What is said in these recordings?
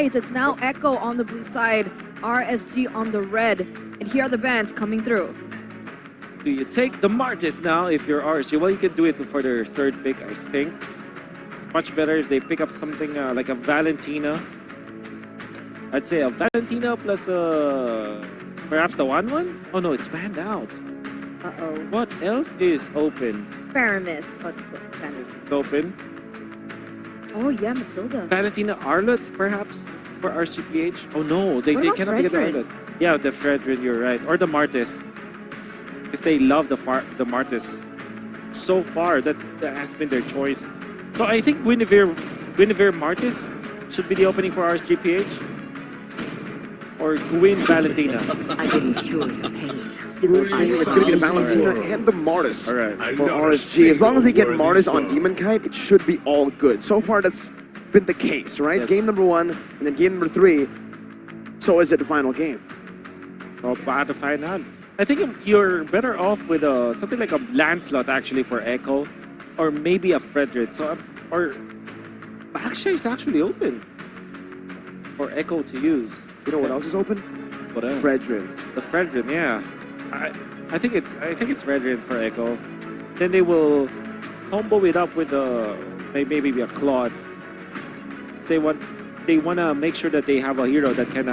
sides. It's now Echo on the blue side, RSG on the red. And here are the bands coming through. Do you take the Martis now if you're RSG? Well, you can do it for their third pick, I think. It's much better if they pick up something like a Valentina. I'd say a Valentina plus perhaps the 1-1? Oh no, it's banned out. Uh-oh. What else is open? Paramis. What's the Paramis? It's open. Oh yeah, Matilda. Valentina Arlott, perhaps, for RCPH? Oh no, they cannot pick the Arlott. Yeah, the Fredrin, you're right. Or the Martis. Because they love the Martis. So far, that has been their choice. So I think Guinevere Martis should be the opening for RSGPH. Or Gwyn Valentina. I didn't cure your pain. It's going to be the Valentina and the Martis for RSG. As long as they get Martis on Demon Kite, it should be all good. So far, that's been the case, right? Yes. Game number 1, and then game number 3. So is it the final game? Oh, bad to find out. I think you're better off with something like a Lancelot, actually, for Echo. Or maybe a Frederick. So, or Baksha is actually open for Echo to use. You know what else is open? What else? Fredrin. The Fredrin, yeah. I think it's Fredrin for Echo. Then they will combo it up with maybe a Claude. They want to make sure that they have a hero that can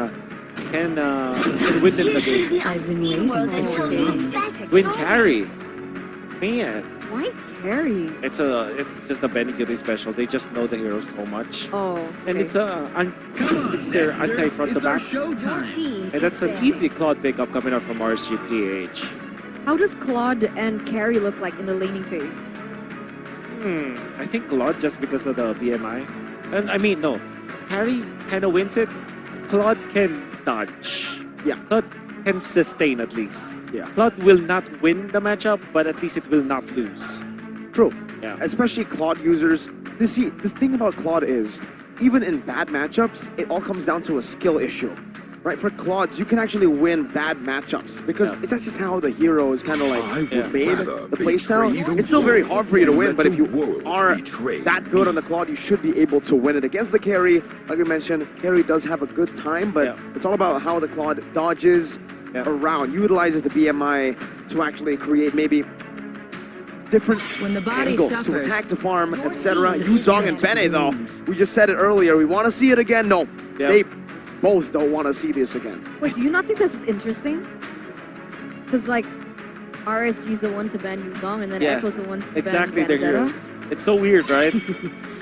win them the games. I've been waiting for days. Win carry. Man. Why carry? It's just a Benny Cutie special. They just know the hero so much. Oh. Okay. And it's their anti-front to back. And that's an easy Claude pickup coming out from RSGPH. How does Claude and carry look like in the laning phase? I think Claude just because of the BMI. And I mean, no. Carry kind of wins it. Claude can dodge. Yeah. Claude can sustain at least. Yeah. Claude will not win the matchup, but at least it will not lose. True. Yeah. Especially Claude users. The thing about Claude is, even in bad matchups, it all comes down to a skill issue. Right? For Claudes, you can actually win bad matchups because it's not just how the hero is kind of like made, the playstyle. It's still very hard for you to win, but if you are that good on the Claude, you should be able to win it against the carry. Like we mentioned, carry does have a good time, but it's all about how the Claude dodges around, utilizes the BMI to actually create maybe different angles to attack the farm, etc. Yuzong and Bene, though, we just said it earlier, we want to see it again. No, they both don't want to see this again. Wait, do you not think this is interesting? Because, like, RSG is the one to ban Yuzong, and then Echo's the ones to ban Vendetta. It's so weird, right?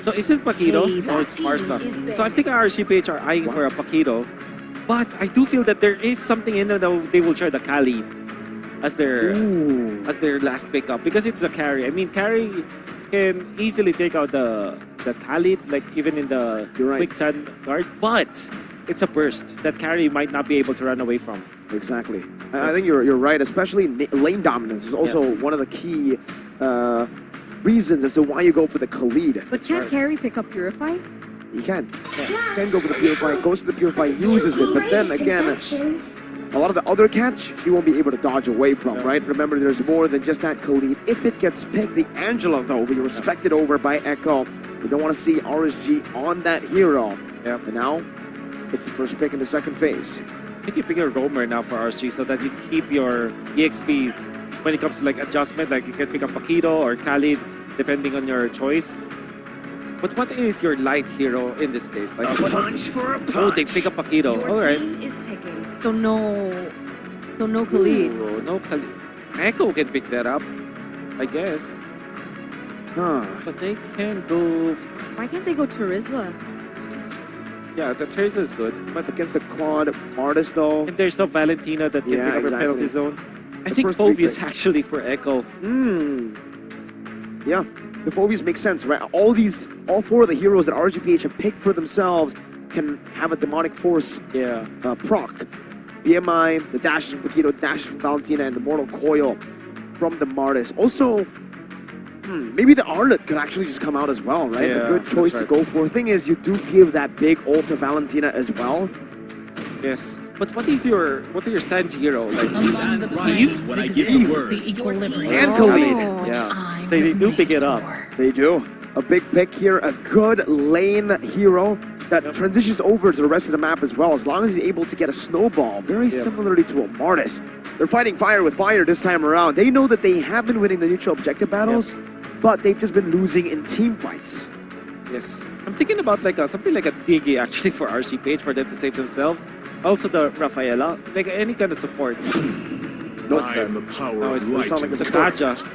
So is this Paquito? No, it's Marsa. So I think RSGPH are eyeing for a Paquito. But I do feel that there is something in there that they will try the Kali as their last pickup because it's a carry. I mean, carry can easily take out the Khalid, like even in the quicksand guard, but it's a burst that carry might not be able to run away from. Exactly. I think you're right, especially lane dominance is also one of the key reasons as to why you go for the Khalid. But can't carry pick up Purify? He can. He can go for the Purify, goes to the Purify, uses it, but then again, a lot of the other catch, he won't be able to dodge away from, right? Remember, there's more than just that Khalid. If it gets picked, the Angela, though, will be respected over by Echo. We don't want to see RSG on that hero. And now, it's the first pick in the second phase. I think you pick a roamer now for RSG so that you keep your EXP when it comes to like adjustment, like you can pick up Paquito or Khalid, depending on your choice. But what is your light hero in this case? Like, oh, they pick up Paquito. All right. So no Khalid. Ooh, no Khalid. Echo can pick that up, I guess. But they can go. Why can't they go Terizla? Yeah, the Terizla is good, but against the Claude artist though. And there's no Valentina that can pick up a penalty zone. I think Phoveus actually for Echo. Yeah. The Phoveus makes sense, right? All four of the heroes that RGPH have picked for themselves can have a demonic force proc. BMI, the dashes from Paquito, dashes from Valentina, and the Mortal Coil from the Martis. Also, maybe the Arlott could actually just come out as well, right? A good choice to go for. The thing is, you do give that big ult to Valentina as well. Yes. But what are your Sanjiro? Like Eve? The equilibrium. And Khalid. They do pick it up. They do. A big pick here, a good lane hero that transitions over to the rest of the map as well, as long as he's able to get a snowball, very similarly to a Martis. They're fighting fire with fire this time around. They know that they have been winning the neutral objective battles, but they've just been losing in team fights. Yes. I'm thinking about like something like a Digi actually for RCPH for them to save themselves. Also the Rafaela, like any kind of support. No, it's I am the power No, of it's light. not like It's a support. Kaja.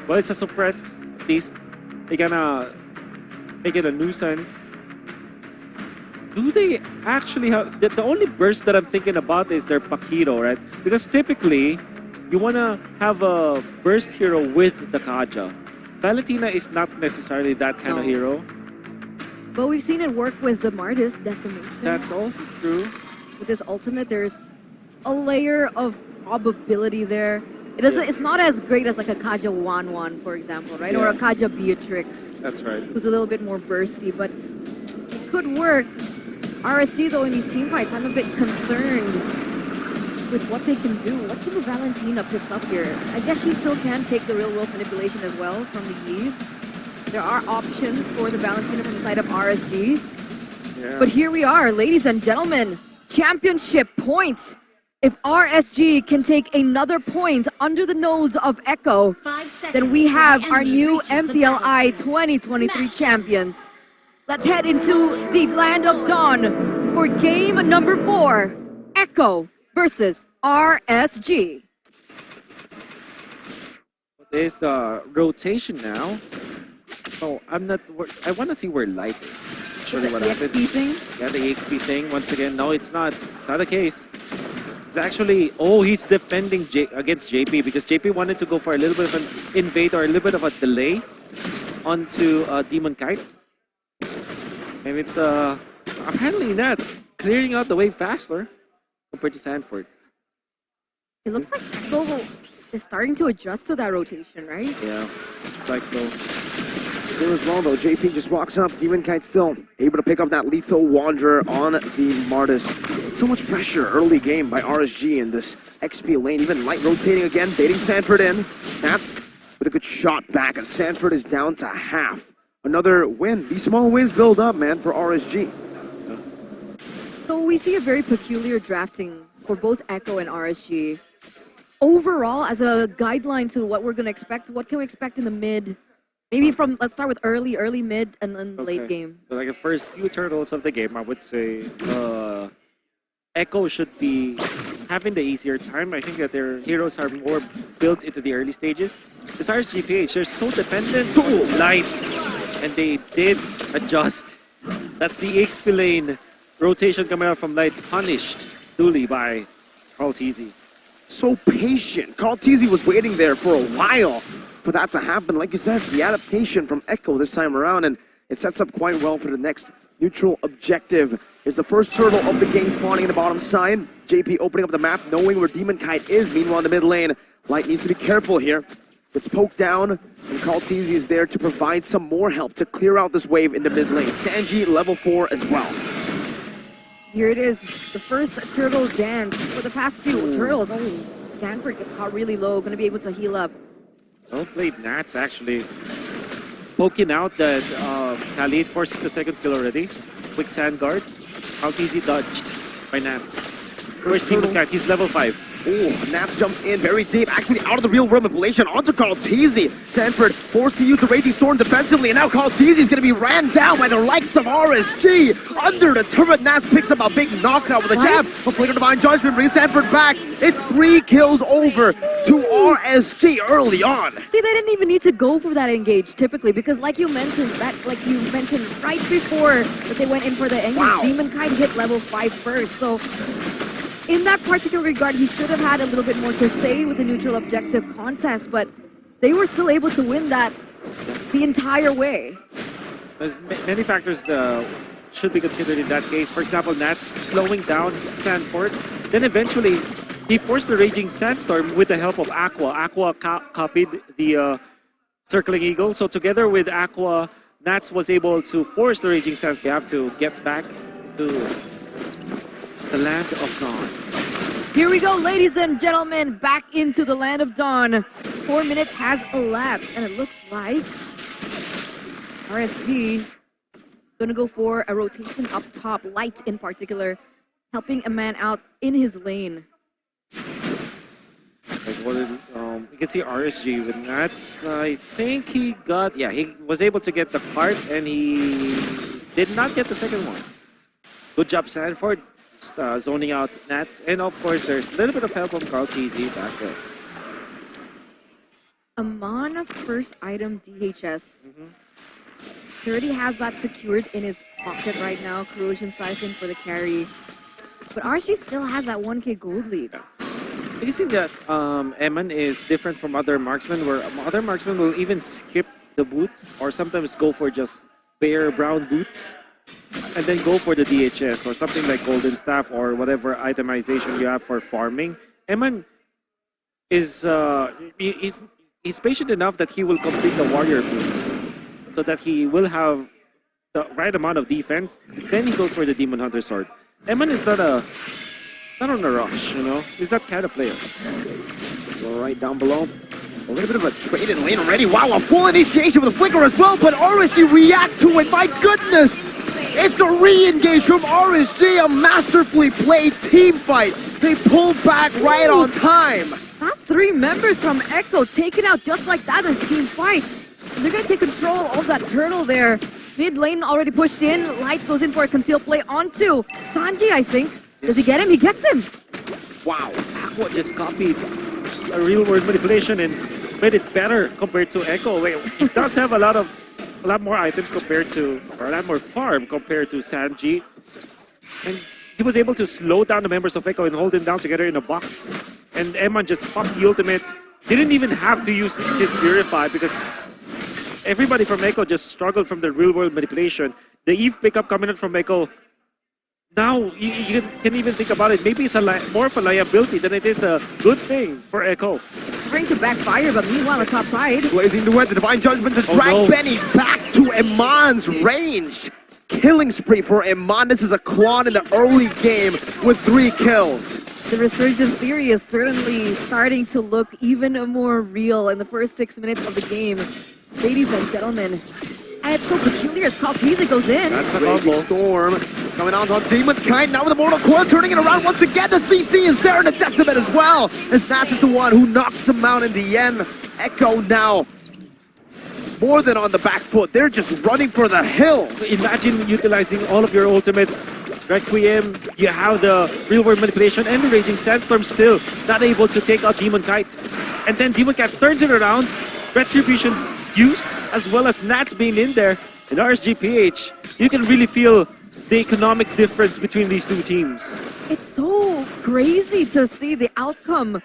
Well, it's a suppress. At least they're gonna make it a nuisance. Do they actually have... The only burst that I'm thinking about is their Paquito, right? Because typically, you wanna have a burst hero with the Kaja. Valentina is not necessarily that kind of No. hero. But we've seen it work with the Martis Decimation. That's also true. With his ultimate, there's a layer of probability there. It doesn't. It's not as great as like a Kaja Wanwan, for example, right? Or a Yeah. Kaja Beatrix, That's right. who's a little bit more bursty, but it could work. RSG, though, in these team fights, I'm a bit concerned with what they can do. What can the Valentina pick up here? I guess she still can take the real-world manipulation as well from the Eve. There are options for the Valentina from the side of RSG. Yeah. But here we are, ladies and gentlemen. Championship points. If RSG can take another point under the nose of Echo, 5 seconds. then we have The our enemy new reaches the MPLI battlefield. 2023 Smash. champions. Let's head into the Land of Dawn for game number 4. Echo versus RSG. There's the rotation now. So I'm not... I want to see where Light is. Actually, what The happens. XP thing. Yeah, the EXP thing. Once again, no, it's not. It's not the case. It's actually... Oh, he's defending against JP because JP wanted to go for a little bit of an invade or a little bit of a delay onto Demon Kite. And it's apparently not clearing out the way faster compared to Sanford. It looks like Echo is starting to adjust to that rotation, right? Yeah, it's like so. There as well, though. JP just walks up. Demon Kite still able to pick up that lethal Wanderer on the Martis. So much pressure early game by RSG in this XP lane. Even Light rotating again, baiting Sanford in. That's with a good shot back, and Sanford is down to half. Another win. These small wins build up, man, for RSG. So we see a very peculiar drafting for both Echo and RSG. Overall, as a guideline to what we're going to expect, what can we expect in the mid? Maybe from, let's start with early, mid, and then late game. So like the first few turtles of the game, I would say Echo should be having the easier time. I think that their heroes are more built into the early stages. This RSGPH, they're so dependent on Light, and they did adjust. That's the XP lane rotation coming out from Light, punished duly by Carl TZ. So patient. Carl TZ was waiting there for a while for that to happen. Like you said, the adaptation from Echo this time around, and it sets up quite well for the next neutral objective. Is the first turtle of the game spawning in the bottom side. JP opening up the map, knowing where Demon Kite is. Meanwhile, in the mid lane, Light needs to be careful here. Gets poked down, and Carl TZ is there to provide some more help to clear out this wave in the mid lane. Sanji, level 4 as well. Here it is, the first turtle dance for the past few turtles. Oh, Sanford gets caught really low, going to be able to heal up. Well played, Nats, actually. Poking out that Khalid forcing the second skill already. Quick sand guard. How easy dodged by Nats. First team with Cat, he's level 5. Oh, Nats jumps in very deep, actually out of the real world manipulation onto Carl TZ. Sanford forced to use the Raging Storm defensively, and now Carl TZ is going to be ran down by the likes of RSG. Under the turret, Nats picks up a big knockout with a jab. A Flicker Divine Judgment brings Sanford back. It's 3 kills over to RSG early on. See, they didn't even need to go for that engage typically because like you mentioned, right before that they went in for the engage, Wow. Demon Kite hit level 5 first. So in that particular regard, he should have had a little bit more to say with the neutral objective contest, but they were still able to win that the entire way. There's many factors should be considered in that case. For example, Nats slowing down Sanford. Then eventually, he forced the Raging Sandstorm with the help of Aqua. Aqua copied the Circling Eagle. So together with Aqua, Nats was able to force the Raging Sandstorm. You have to get back to the Land of Dawn. Here we go, ladies and gentlemen, back into the Land of Dawn. 4 minutes has elapsed, and it looks like RSG Gonna go for a rotation up top, Light in particular, helping a man out in his lane. Like what did, you can see RSG with Nats. I think he was able to get the cart and he did not get the second one. Good job, Sanford. Just, zoning out Nats. And of course, there's a little bit of help from Carl TZ back there. Amon first item DHS. He already has that secured in his pocket right now. Corrosion Siphon for the carry. But RSG still has that 1k gold lead. You see that Eman is different from other marksmen, where other marksmen will even skip the boots or sometimes go for just bare brown boots and then go for the DHS or something like Golden Staff or whatever itemization you have for farming. Eman is he's patient enough that he will complete the warrior boots so that he will have the right amount of defense. Then he goes for the Demon Hunter sword. Eman is not on a rush, you know? He's that kind of player. Well, right down below. A little bit of a trade in lane already. Wow, a full initiation with a flicker as well, but RSG react to it. My goodness! It's a re-engage from RSG, a masterfully played team fight. They pull back right on time. That's 3 members from Echo taken out just like that in team fight. And they're gonna take control of that turtle there. Mid lane already pushed in. Light goes in for a concealed play onto Sanji, I think. Does he get him? He gets him! Wow, Aqua just copied a real-world manipulation and made it better compared to Echo. He does have a lot more items compared to, or a lot more farm compared to Sanji. And he was able to slow down the members of Echo and hold them down together in a box. And Eman just popped the ultimate. Didn't even have to use his Purify because everybody from Echo just struggled from the real-world manipulation. The Eve pickup coming in from Echo. Now, you can even think about it. Maybe it's more of a liability than it is a good thing for Echo. Trying to backfire, but meanwhile, on top side. Blazing the way, the Divine Judgment to drag Benny back to Eman's range. Killing spree for Eman. This is a Claude in the early game with 3 kills. The resurgence theory is certainly starting to look even more real in the first 6 minutes of the game. Ladies and gentlemen, and it's so peculiar as Kaltiza goes in. That's a Raging combo. Storm coming out on Demonkind. Now with the Mortal Coil turning it around once again. The CC is there and the Decibel as well. As Nats is the one who knocks him out in the end. Echo now more than on the back foot. They're just running for the hills. Imagine utilizing all of your ultimates. Requiem, you have the real-world manipulation and the Raging Sandstorm still not able to take out Demon Kite. And then Demon Kite turns it around. Retribution used, as well as Nats being in there. And RSGPH, you can really feel the economic difference between these two teams. It's so crazy to see the outcome.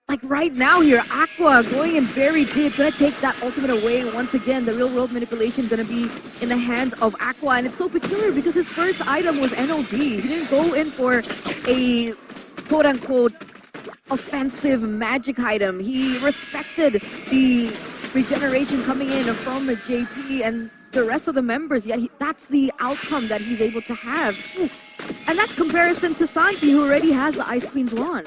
Like right now here, Aqua going in very deep, gonna take that ultimate away. Once again, the real world manipulation gonna be in the hands of Aqua. And it's so peculiar because his first item was NOD. He didn't go in for a quote-unquote offensive magic item. He respected the regeneration coming in from JP and the rest of the members, yet that's the outcome that he's able to have. And that's comparison to Santi, who already has the Ice Queen's wand.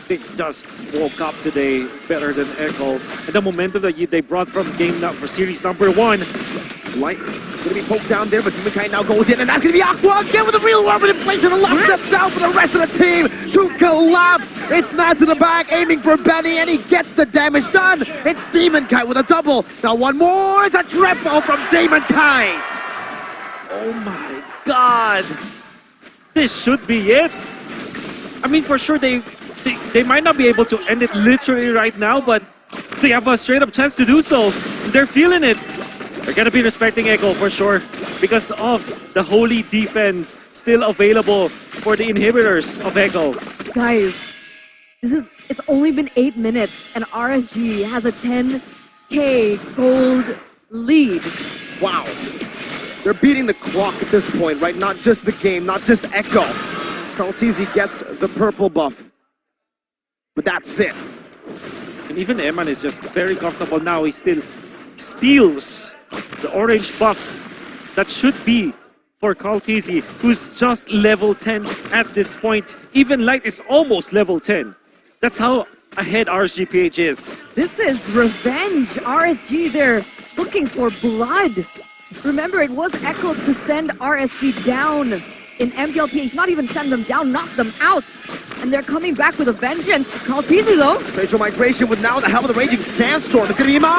They just woke up today better than Echo. And the momentum that they brought from for series number 1. Light gonna be poked down there, but Demonkind now goes in, and that's gonna be Aqua again with a real world manipulation. And lock steps down for the rest of the team to collapse. It's Nats in the back, aiming for Benny, and he gets the damage done. It's Demonkind with a double. Now one more, it's a triple from Demonkind. Oh my god! This should be it! I mean, for sure, they might not be able to end it literally right now, but they have a straight-up chance to do so. They're feeling it. They're gonna be respecting Echo for sure because of the holy defense still available for the inhibitors of Echo. Guys, it's only been 8 minutes and RSG has a 10k gold lead. Wow. They're beating the clock at this point, right? Not just the game, not just Echo. Kaltizi gets the purple buff. But that's it. And even Eman is just very comfortable now. He still steals the orange buff that should be for Kaltizi, who's just level 10 at this point. Even Light is almost level 10. That's how ahead RSGPH is. This is revenge. RSG, they're looking for blood. Remember, it was Echo to send RSG down in MPLPH. Not even send them down, knock them out. And they're coming back with a vengeance. Kaltizi, though. Spatial migration with now the help of the Raging Sandstorm. It's going to be on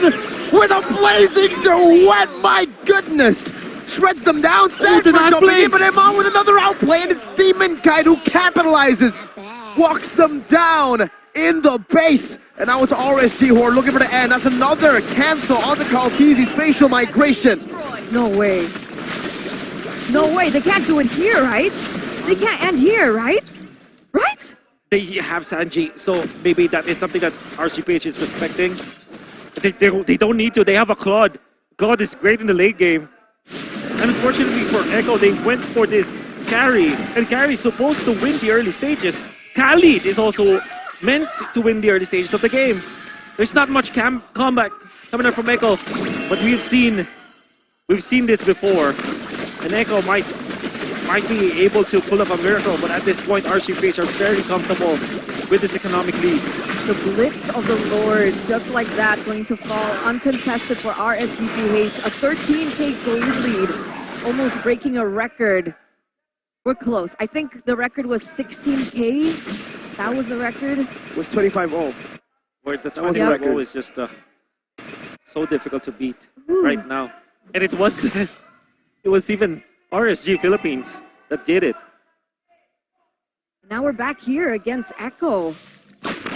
with a blazing duet. My goodness. Shreds them down. Sanford jumping in, but Iman with another outplay, and it's Demon Kite who capitalizes. Walks them down in the base. And now it's RSG who are looking for the end. That's another cancel on the Kaltizi spatial migration. No way. No way. They can't do it here, right? They can't end here, right? Right? They have Sanji, so maybe that is something that RSGPH is respecting. They don't need to. They have a Claude. Claude is great in the late game. And unfortunately for Echo, they went for this carry. And carry is supposed to win the early stages. Khalid is also meant to win the early stages of the game. There's not much comeback coming up from Echo, but we've seen this before. And Echo might be able to pull up a miracle, but at this point, RSGPH are very comfortable with this economic lead. The Blitz of the Lord, just like that, going to fall uncontested for RSGPH. A 13K gold lead, almost breaking a record. We're close. I think the record was 16K. That was the record. It was 25-0. Where the That was the 25 record. is just so difficult to beat Ooh. right now. And it was even RSG Philippines that did it. Now we're back here against Echo.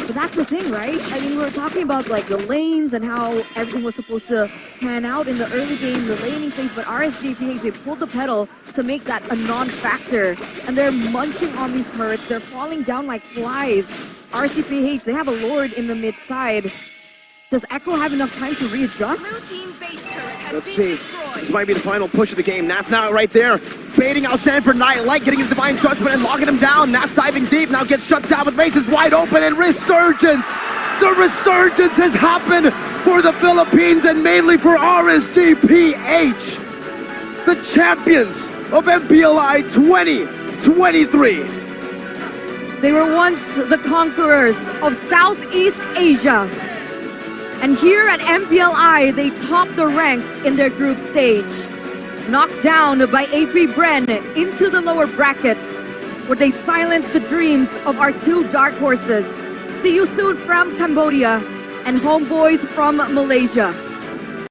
But that's the thing, right? I mean, we were talking about like the lanes and how everything was supposed to pan out in the early game, the laning phase, but RSGPH, they pulled the pedal to make that a non-factor. And they're munching on these turrets. They're falling down like flies. RSGPH, they have a Lord in the mid side. Does Echo have enough time to readjust? Let's see. This might be the final push of the game. Nats now right there. Baiting out Sanford Nightlight, getting his Divine Judgment and locking him down. Nats diving deep, now gets shut down with bases wide open, and Resurgence! The Resurgence has happened for the Philippines and mainly for RSGPH. The champions of MPLI 2023. They were once the conquerors of Southeast Asia. And here at MPLI, they topped the ranks in their group stage. Knocked down by AP Bren into the lower bracket, where they silenced the dreams of our two dark horses. See you soon from Cambodia and homeboys from Malaysia.